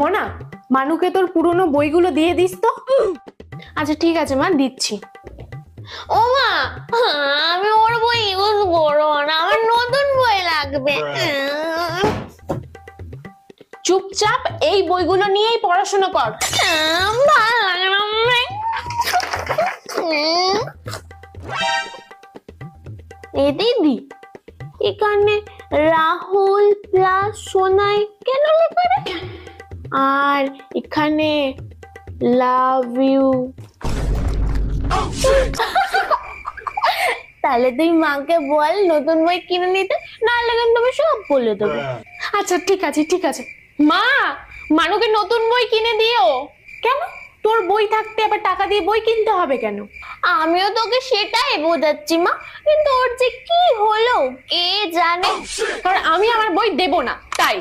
মোনা, মানুকে তোর পুরনো বইগুলো দিয়ে দিস তো। আচ্ছা ঠিক আছে মা, দিচ্ছি। ও মা, আমি ওর বই ইউজ করবো না, আমার নতুন বই লাগবে। চুপচাপ এই বইগুলো নিয়েই পড়াশোনা কর। ভালো লাগে না। এই দিদি, এখানে রাহুল প্লাস সোনাই কেন লেখা রে? আর এখানে লাভ ইউ। তাহলে তুই মাকে বল নতুন বই কিনে নিতে, নাহলে কিন্তু আমি সব বলে দেবো। আচ্ছা ঠিক আছে ঠিক আছে। মা, মানুকে নতুন বই কিনে দিও। কেন, তোর বই থাকতে আবার টাকা দিয়ে বই কিনতে হবে কেন? আমিও তোকে সেটাই বোঝাচ্ছি মা, কিন্তু ওর যে কি হলো কে জানে। কারণ আমি আমার বই দেব না, তাই।